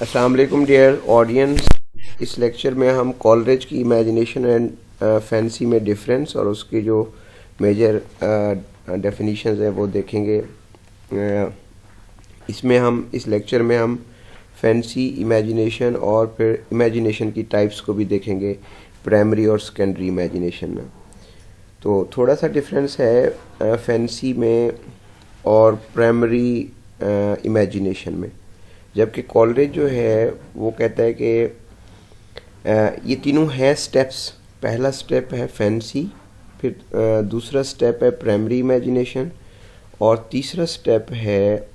अस्सलाम वालेकुम dear audience. इस लेक्चर में हम कॉलरेज की इमेजिनेशन एंड फैंसी में डिफरेंस और उसकी जो मेजर डेफिनेशंस है वो देखेंगे। इसमें हम इस लेक्चर में हम फैंसी इमेजिनेशन और फिर इमेजिनेशन की टाइप्स को भी देखेंगे, प्राइमरी और सेकेंडरी इमेजिनेशन में। तो थोड़ा सा डिफरेंस है फैंसी में और प्राइमरी इमेजिनेशन में। जबकि कॉलरेज जो है वो कहता है कि ये तीनों हैं स्टेप्स। पहला स्टेप है फैंसी, फिर दूसरा स्टेप है प्राइमरी इमेजिनेशन और तीसरा स्टेप है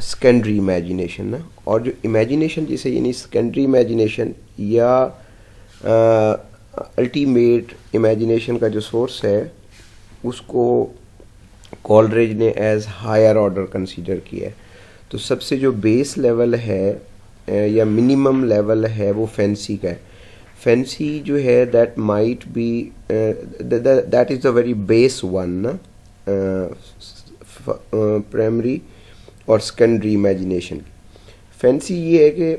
सेकेंडरी इमेजिनेशन ना। और जो इमेजिनेशन जिसे यानी सेकेंडरी इमेजिनेशन या अल्टीमेट इमेजिनेशन का जो सोर्स है उसको कॉलरेज ने एज हायर ऑर्डर कंसीडर किया है। तो सबसे जो बेस लेवल है या मिनिमम लेवल है वो फैंसी का है। फैंसी जो है that might be that is the very base one ना, प्राइमरी और सेकेंडरी इमेजिनेशन की। फैंसी ये है कि,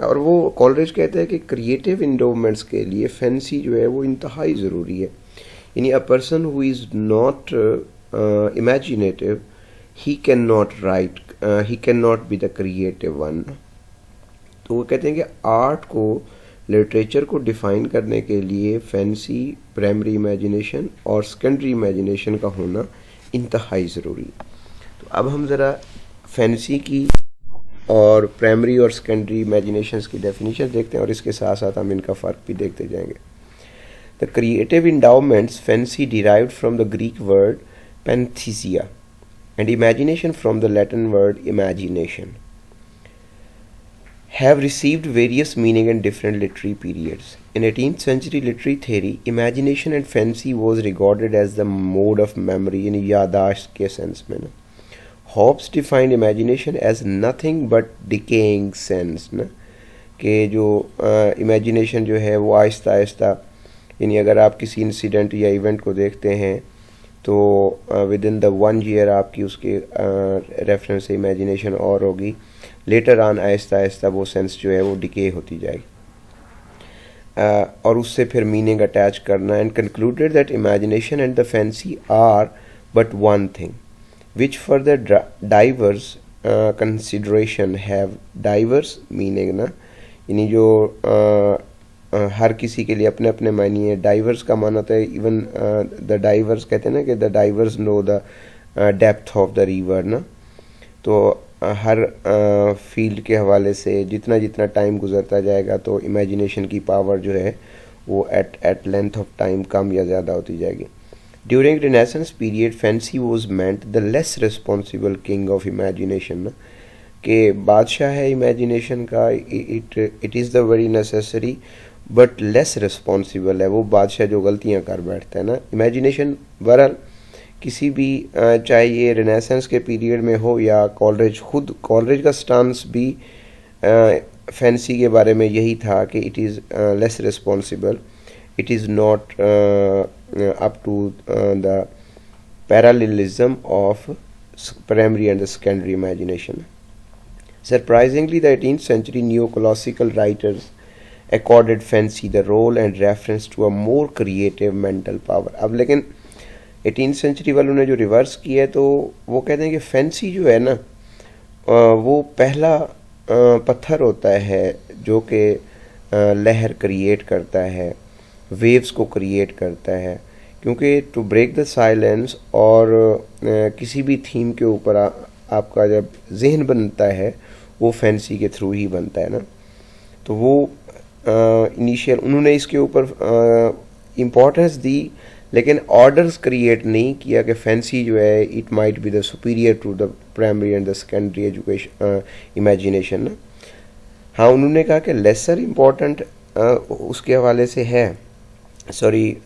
और वो कॉलरेज कहता है कि क्रिएटिव इंडोवमेंट्स के लिए फैंसी जो है वो इंतहाई ज़रूरी है। यानी a person who is not imaginative he can not right, he can not be the creative one. तो वो कहते हैं कि आर्ट को, लिटरेचर को डिफ़ाइन करने के लिए फैंसी, प्राइमरी इमेजिनेशन और सेकेंडरी इमेजिनेशन का होना इंतहाई ज़रूरी है। तो अब हम ज़रा फैंसी की और प्राइमरी और सेकेंडरी इमेजिनेशंस की डेफिनेशन देखते हैं और इसके साथ साथ हम इनका फ़र्क भी देखते जाएंगे। The creative endowments fancy derived from the Greek word phantasia and imagination from the Latin word imagination have received various meaning in different literary periods. In 18th century literary theory, imagination and fancy was regarded as the mode of memory in यादाश्त के sense में ना। Hobbes defined imagination as nothing but decaying sense ना, कि जो imagination जो है वो आहिस्ता आहिस्ता, यानी अगर आप किसी इंसिडेंट या इवेंट को देखते हैं तो विद इन द 1 ईयर आपकी उसके रेफरेंस से इमेजिनेशन और होगी, लेटर ऑन आहिस्ता आहिस्ता वो सेंस जो है वो डिके होती जाएगी और उससे फिर मीनिंग अटैच करना। And concluded that imagination and the fancy are but one thing which further diverse consideration have diverse meaning ना। यानी जो हर किसी के लिए अपने अपने मायने है। डाइवर्स का माना होता है इवन द डाइवर्स कहते हैं ना कि the diverse know the depth of the river ना। तो हर फील्ड के हवाले से जितना जितना टाइम गुजरता जाएगा तो इमेजिनेशन की पावर जो है वो एट लेंथ ऑफ टाइम कम या ज़्यादा होती जाएगी। During renaissance period fancy was meant the less responsible king of imagination ना, कि बादशाह है इमेजिनेशन का, it is the very necessary but less responsible है वो बादशाह जो गलतियां कर बैठता है ना। इमेजिनेशन बहरहाल किसी भी चाहे ये रिनेसेंस के पीरियड में हो या कॉलरेज, खुद कॉलरेज का स्टांस भी फैंसी के बारे में यही था कि it is less responsible, it is not up to the parallelism of primary and the secondary imagination. Surprisingly, the 18th century neo-classical writers accorded fancy the role and reference to a more creative mental power। अब लेकिन 18th century वालों ने जो reverse किया है तो वो कहते हैं कि फैंसी जो है ना वो पहला पत्थर होता है जो कि लहर क्रिएट करता है, वेव्स को क्रिएट करता है। क्योंकि टू ब्रेक द साइलेंस और किसी भी थीम के ऊपर आपका जब जहन बनता है वो फैंसी के थ्रू ही बनता है ना। तो वो इनिशियल उन्होंने इसके ऊपर इम्पोर्टेंस दी लेकिन ऑर्डर्स क्रिएट नहीं किया कि फैंसी जो है it might be the superior to the primary and the secondary education imagination ना। हाँ, उन्होंने कहा कि लेसर इम्पोर्टेंट उसके हवाले से है, सॉरी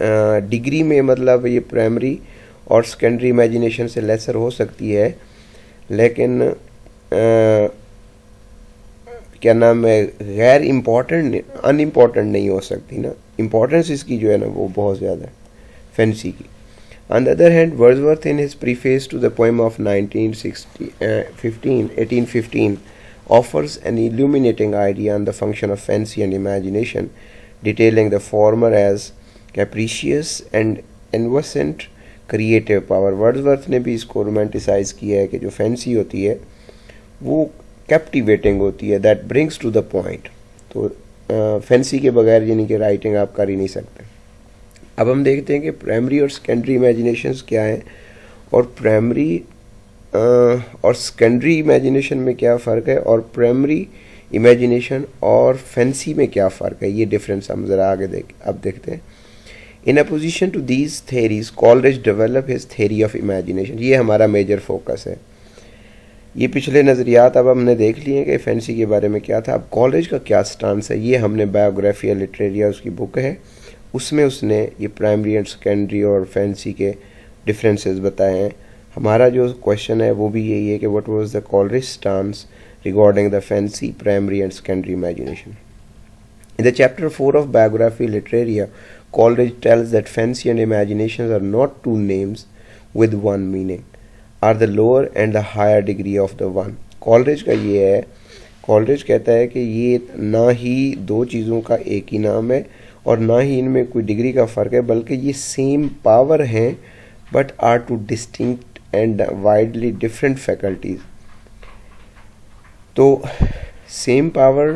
डिग्री में, मतलब ये प्राइमरी और सेकेंडरी इमेजिनेशन से लेसर हो सकती है लेकिन क्या नाम है, गैर इम्पोर्टेंट, अनइम्पोर्टेंट नहीं हो सकती ना। इम्पोर्टेंस इसकी जो है ना वो बहुत ज़्यादा है फैंसी की। On the other hand Wordsworth in his preface to the poem of 1815 offers an illuminating idea on the function of fancy and imagination, detailing the former as capricious and evanescent creative power. Wordsworth ने भी इसको romanticise किया है कि जो fancy होती है वो कैप्टिवेटिंग होती है, that brings to the point. तो फैंसी के बगैर यानी कि राइटिंग आप कर ही नहीं सकते। अब हम देखते हैं कि प्राइमरी और सेकेंडरी इमेजिनेशंस क्या हैं और प्राइमरी और सेकेंडरी इमेजिनेशन में क्या फ़र्क है और प्राइमरी इमेजिनेशन और फैंसी में क्या फ़र्क है, ये डिफरेंस हम ज़रा आगे अब देखते हैं। In opposition to these theories Coleridge develop his theory of imagination, ये हमारा मेजर फोकस है। ये पिछले नज़रियात अब हमने देख लिए कि फैंसी के बारे में क्या था। अब कॉलरिज का क्या स्टांस है, ये हमने बायोग्राफी लिटरेरिया उसकी बुक है, उसमें उसने ये प्राइमरी एंड सेकेंडरी और फैंसी के डिफरेंसेस बताए हैं। हमारा जो क्वेश्चन है वो भी यही है कि what was the Coleridge stance regarding the fancy, primary and secondary imagination. In the chapter 4 of Biography Literaria, Coleridge tells that fancy and imaginations are not two names with one meaning, are the lower and the higher degree of the one. Coleridge का ये है, Coleridge कहता है कि ये ना ही दो चीज़ों का एक ही नाम है और ना ही इनमें कोई डिग्री का फ़र्क है, बल्कि ये सेम पावर हैं but are two distinct and widely different faculties. तो सेम पावर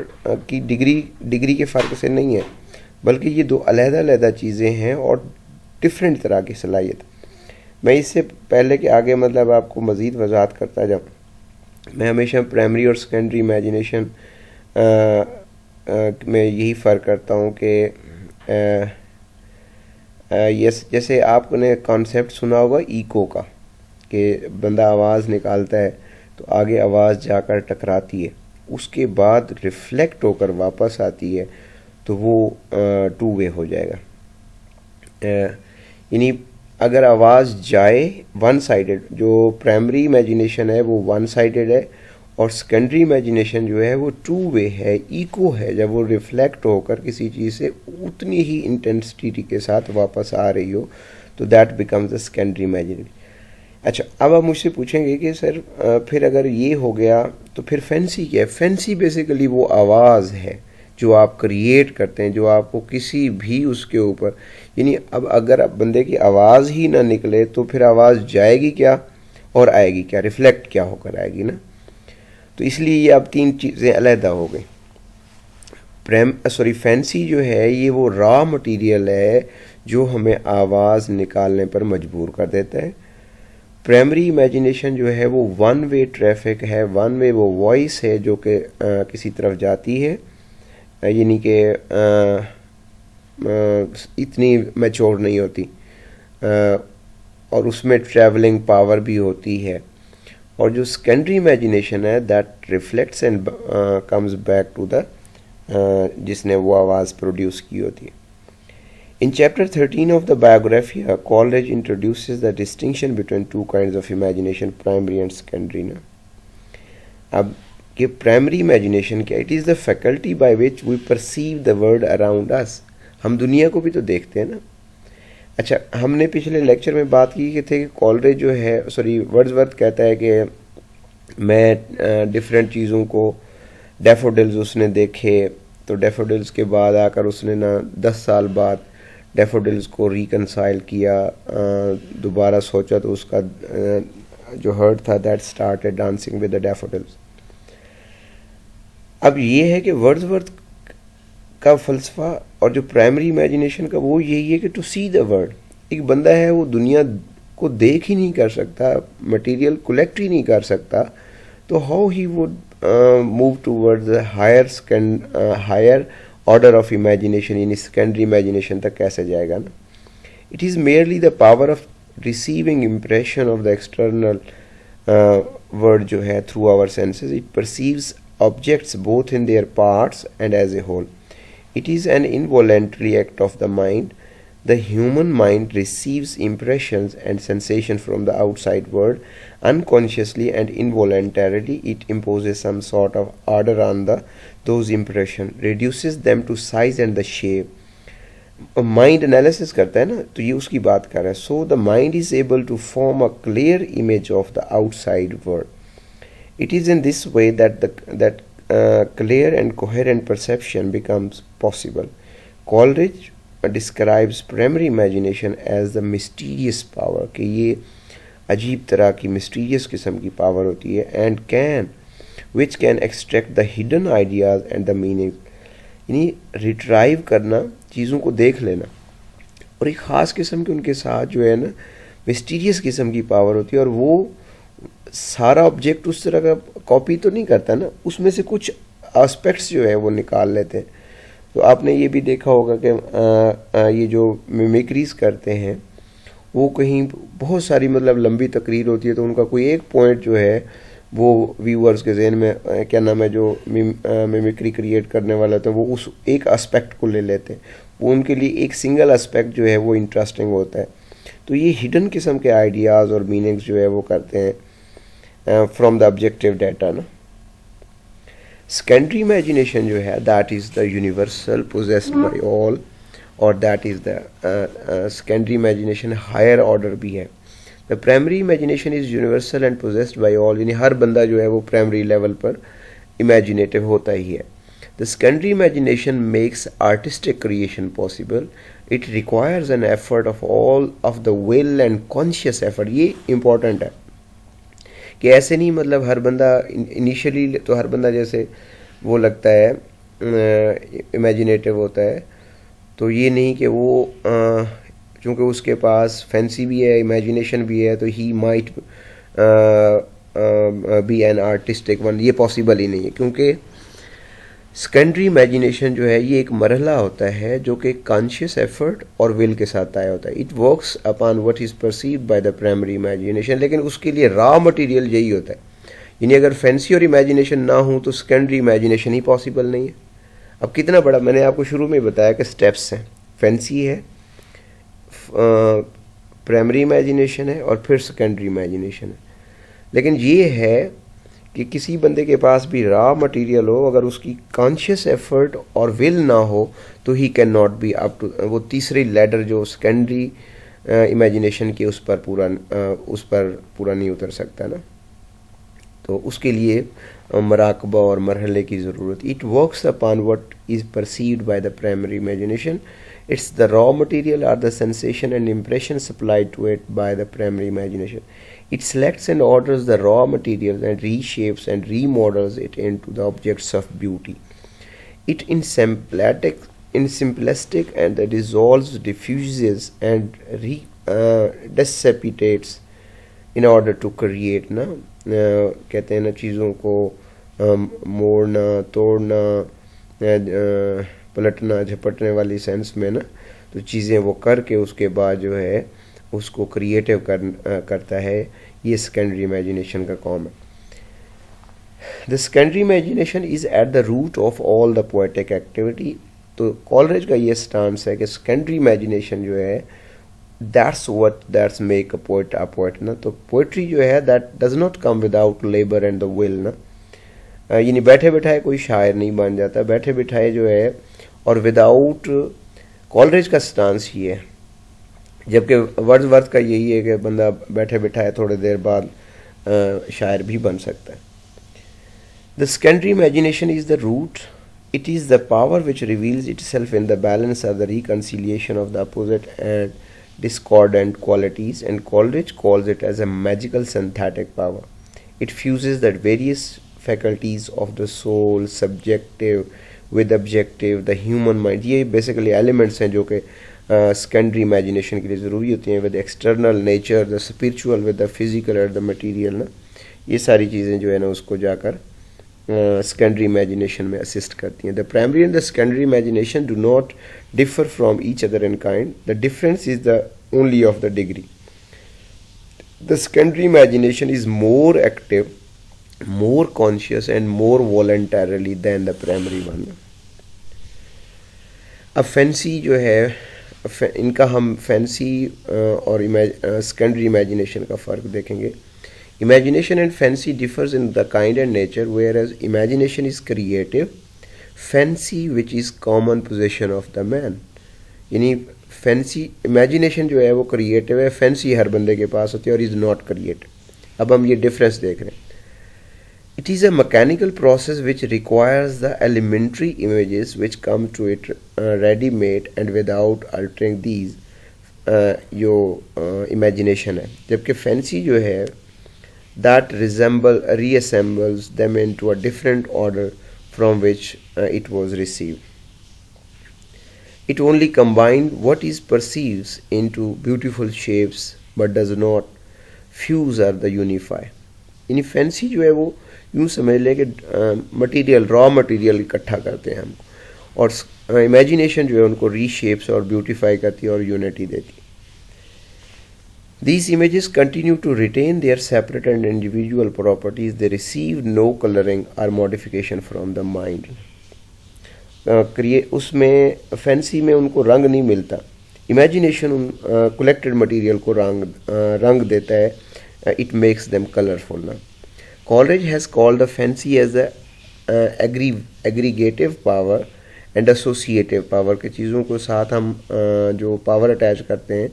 की डिग्री के फ़र्क से नहीं है, बल्कि ये दो अलग-अलग चीज़ें हैं और डिफरेंट तरह की सलाहियत। मैं इससे पहले कि आगे मतलब आपको मज़ीद वजाहत करता जाऊँ, मैं हमेशा प्राइमरी और सेकेंडरी इमेजिनेशन में यही फ़र्क करता हूँ कि जैसे आपने कॉन्सेप्ट सुना होगा इको का, कि बंदा आवाज़ निकालता है तो आगे आवाज़ जाकर टकराती है, उसके बाद रिफ्लेक्ट होकर वापस आती है, तो वो टू वे हो जाएगा। यानी अगर आवाज़ जाए वन साइडेड, जो प्राइमरी इमेजिनेशन है वो वन साइडेड है और सेकेंडरी इमेजिनेशन जो है वो टू वे है, इको है। जब वो रिफ्लेक्ट होकर किसी चीज़ से उतनी ही इंटेंसिटी के साथ वापस आ रही हो तो that becomes the secondary imagination. अच्छा, अब आप मुझसे पूछेंगे कि सर फिर अगर ये हो गया तो फिर फैंसी क्या है? फैंसी बेसिकली वो आवाज़ है जो आप क्रिएट करते हैं, जो आपको किसी भी उसके ऊपर, यानी अब अगर बंदे की आवाज़ ही ना निकले तो फिर आवाज़ जाएगी क्या और आएगी क्या, रिफ्लेक्ट क्या होकर आएगी ना। तो इसलिए ये अब तीन चीज़ें अलहदा हो गई। फैंसी जो है ये वो रॉ मटेरियल है जो हमें आवाज़ निकालने पर मजबूर कर देता है। प्राइमरी इमेजिनेशन जो है वो वन वे ट्रैफिक है, वन वे वो वॉइस है जो कि किसी तरफ जाती है, यानी कि इतनी मैच्योर नहीं होती और उसमें ट्रैवलिंग पावर भी होती है। और जो सेकेंडरी इमेजिनेशन है that reflects and comes back to the जिसने वो आवाज़ प्रोड्यूस की होती है। In chapter 13 of the biography, Coleridge introduces the distinction between two kinds of imagination, primary and secondary. ना अब ये primary imagination क्या? It is the faculty by which we perceive the world around us. हम दुनिया को भी तो देखते हैं ना। अच्छा, हमने पिछले लेक्चर में बात की कि थे कि कॉलरिज जो है वर्ड्सवर्थ कहता है कि मैं डिफरेंट चीज़ों को, डैफोडिल्स उसने देखे, तो डैफोडिल्स के बाद आकर उसने ना 10 साल बाद डैफोडिल्स को रिकनसाइल किया, दोबारा सोचा तो उसका जो हर्ट था that started dancing with the daffodils. अब ये है कि वर्ड्सवर्थ का फ़लसफ़ा और जो प्राइमरी इमेजिनेशन का वो यही है कि टू सी द वर्ल्ड। एक बंदा है वो दुनिया को देख ही नहीं कर सकता, मटेरियल कलेक्ट ही नहीं कर सकता, तो how he would move towards the higher order of imagination, यानी सेकेंडरी इमेजिनेशन तक कैसे जाएगा ना। It is merely the power of receiving impression of the external world जो है through our senses. It perceives objects both in their parts and as a whole. It is an involuntary act of the mind. The human mind receives impressions and sensations from the outside world. Unconsciously and involuntarily, it imposes some sort of order on those impressions, reduces them to size and the shape. Mind analysis करता है ना, तो ये उसकी बात कर रहा है. So the mind is able to form a clear image of the outside world. It is in this way that clear and coherent perception becomes possible. Coleridge describes primary imagination as the mysterious power, कि ये अजीब तरह की mysterious किस्म की power होती है, and which can extract the hidden ideas and the meaning, यानी रिट्राइव करना, चीज़ों को देख लेना, और एक ख़ास किस्म की उनके साथ जो है ना मिस्टीरियस किस्म की पावर होती है, और वो सारा ऑब्जेक्ट उस तरह का कॉपी तो नहीं करता ना, उसमें से कुछ एस्पेक्ट्स जो है वो निकाल लेते हैं. तो आपने ये भी देखा होगा कि ये जो मिमिक्रीज करते हैं वो कहीं बहुत सारी मतलब लंबी तकरीर होती है, तो उनका कोई एक पॉइंट जो है वो व्यूअर्स के जहन में क्या नाम है, जो मिमिक्री क्रिएट करने वाला था वो उस एक एस्पेक्ट को ले लेते हैं, वो उनके लिए एक सिंगल एस्पेक्ट जो है वो इंटरेस्टिंग होता है. तो ये हिडन किस्म के आइडियाज़ और मीनिंग्स जो है वो करते हैं फ्रॉम द ऑब्जेक्टिव डाटा ना. सेकेंडरी इमेजिनेशन जो है that is the universal possessed by all, और that is the secondary imagination higher order भी है. The primary imagination is universal and possessed by all, यानी हर बंदा जो है वो प्राइमरी लेवल पर इमेजिनेटिव होता ही है. The secondary imagination makes artistic creation possible. It requires an effort of all of the will and conscious effort. ये इम्पॉर्टेंट है कि ऐसे नहीं मतलब हर बंदा इनिशियली तो हर बंदा जैसे वो लगता है इमेजिनेटिव होता है, तो ये नहीं कि वो चूँकि उसके पास फैंसी भी है, इमेजिनेशन भी है, तो he might be an artistic one. ये पॉसिबल ही नहीं है, क्योंकि सेकेंडरी इमेजिनेशन जो है ये एक मरहला होता है जो कि कॉन्शियस एफर्ट और विल के साथ आया होता है. It works upon what is perceived by the primary imagination, लेकिन उसके लिए रॉ मटेरियल यही होता है. यानी अगर फैंसी और इमेजिनेशन ना हो तो सेकेंडरी इमेजिनेशन ही पॉसिबल नहीं है. अब कितना बड़ा, मैंने आपको शुरू में बताया कि स्टेप्स हैं, फैंसी है, प्राइमरी इमेजिनेशन है, और फिर सेकेंडरी इमेजिनेशन है. लेकिन ये है कि किसी बंदे के पास भी रॉ मटेरियल हो, अगर उसकी कॉन्शियस एफर्ट और विल ना हो तो he can not be up to वो तीसरी लैडर जो सेकेंडरी इमेजिनेशन की उस पर पूरा नहीं उतर सकता ना. तो उसके लिए मराकबा और मरहले की ज़रूरत. It works upon what is perceived by the primary imagination. It's the raw material or the sensation and impression supplied to it by the primary imagination. It selects and orders the raw material and reshapes and remodels it into the objects of beauty. It in simplistic and dissolves, diffuses and dissipates in order to create ना कहते हैं ना चीज़ों को मोड़ना, तोड़ना, पलटना, झपटने वाली सेंस में ना, तो चीज़ें वो करके उसके बाद जो है उसको क्रिएटिव करता है. ये सेकेंडरी इमेजिनेशन का काम है. The secondary imagination is at the root of all the poetic activity. तो कॉलरिज का ये स्टांस है कि सेकेंडरी इमेजिनेशन जो है दैट्स मेक अ पोएट ना. तो पोएट्री जो है that does not come without labour and the will ना. यानी बैठे बिठाए कोई शायर नहीं बन जाता, बैठे बिठाए जो है, और विदाउट कॉलरिज का स्टांस ही है. जबकि वर्ड्सवर्थ का यही है कि बंदा बैठे बिठाए थोड़ी देर बाद शायर भी बन सकता है. The secondary imagination is the root. It is the power which reveals itself in the balance of the reconciliation of the opposite and discordant qualities, and Coleridge calls it as a magical synthetic power. It fuses the various faculties of the soul, subjective with objective, the human mind. ये basically elements हैं जो कि secondary imagination के लिए ज़रूरी होती हैं. with external nature, the spiritual with the physical and the material ना, ये सारी चीज़ें जो है ना उसको जाकर secondary imagination में assist करती हैं. The primary and the secondary imagination do not differ from each other in kind. The difference is the only of the degree. The secondary imagination is more active, more conscious and more voluntarily than the primary one. अब fancy जो है इनका हम fancy और secondary imagination का फ़र्क देखेंगे. Imagination and fancy differs in the kind and nature, whereas imagination is creative, fancy which is common possession of the man. यानी फैंसी इमेजिनेशन जो है वो क्रिएटिव है, फैंसी हर बंदे के पास होती है और इज़ नॉट क्रिएटिव. अब हम ये डिफरेंस देख रहे हैं. It is a mechanical process which requires the elementary images which come to it ready-made and without altering these जो imagination है, जबकि fancy जो है that reassembles them into a different order from which it was received. It only combines what is perceived into beautiful shapes but does not fuse or the unify. यानी fancy जो है वो यूँ समझ लें कि मटेरियल रॉ मटेरियल इकट्ठा करते हैं हमको, और इमेजिनेशन जो है उनको रीशेप्स और ब्यूटीफाई करती है और यूनिटी देती है. These images continue to retain their separate and individual properties. They receive no coloring or modification from the mind. उसमें फैंसी में उनको रंग नहीं मिलता, इमेजिनेशन उन कलेक्टेड मटेरियल को रंग देता है. It makes them colorful. Now, Coleridge has called the fancy as a aggregative power and associative power के चीज़ों को साथ हम जो पावर अटैच करते हैं,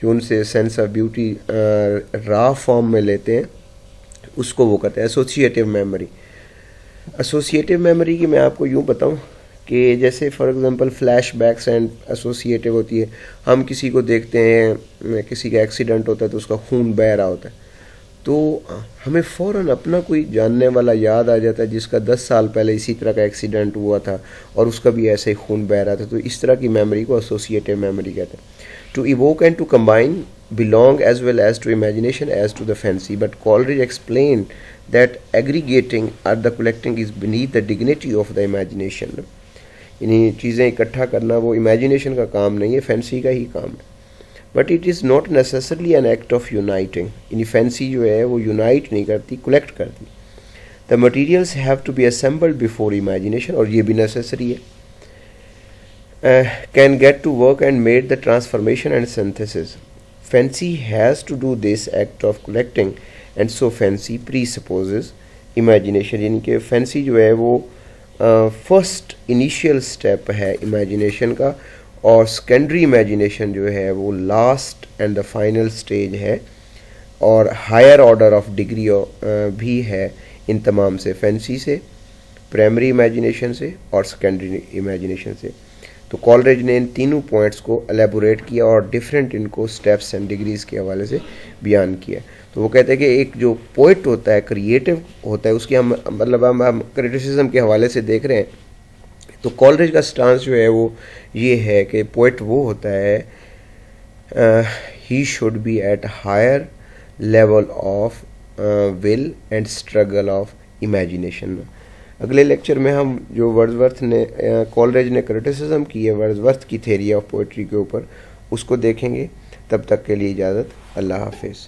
जो उनसे sense of beauty raw form में लेते हैं, उसको वो कहते हैं एसोसिएटिव मेमोरी. एसोसिएटिव मेमोरी की मैं आपको यूँ बताऊँ कि जैसे for example flashbacks and associative होती है. हम किसी को देखते हैं, किसी का एक्सीडेंट होता है तो उसका खून बह रहा होता है, तो हमें फ़ौरन अपना कोई जानने वाला याद आ जाता है जिसका 10 साल पहले इसी तरह का एक्सीडेंट हुआ था और उसका भी ऐसे ही खून बह रहा था. तो इस तरह की मेमोरी को एसोसिएटिव मेमोरी कहते हैं. To evoke and to combine belong as well as to imagination as to the fancy, but Coleridge explained that aggregating or the collecting is beneath the dignity of the imagination. यानी चीज़ें इकट्ठा करना वो imagination का काम नहीं है, fancy का ही काम है. But it is not necessarily an act of uniting. यानी फैंसी जो है वो यूनाइट नहीं करती, कलेक्ट करती. The materials have to be assembled before imagination, और ये भी नेसेसरी है. Can get to work and made the transformation and synthesis. Fancy has to do this act of collecting and so fancy presupposes imagination. यानी कि fancy जो है वो first initial step है इमेजिनेशन का, और सेकेंडरी इमेजिनेशन जो है वो last and the final stage है, और हायर ऑर्डर ऑफ डिग्री भी है इन तमाम से, फैंसी से, प्राइमरी इमेजिनेशन से और सेकेंडरी इमेजिनेशन से. तो कॉलरेज ने इन तीनों पॉइंट्स को एलेबोरेट किया और डिफरेंट इनको स्टेप्स एंड डिग्रीज के हवाले से बयान किया. तो वो कहते हैं कि एक जो पोइट होता है, क्रिएटिव होता है, उसकी हम मतलब हम क्रिटिसिज्म के हवाले से देख रहे हैं. तो कॉलरेज का स्टांस जो है वो ये है कि पोइट वो होता है he should be at higher level of will and struggle of imagination. अगले लेक्चर में हम जो वर्ड्सवर्थ ने कॉलरेज ने क्रिटिसिज्म की है वर्ड्सवर्थ की थ्योरी ऑफ पोइट्री के ऊपर, उसको देखेंगे. तब तक के लिए इजाज़त. अल्लाह हाफिज़.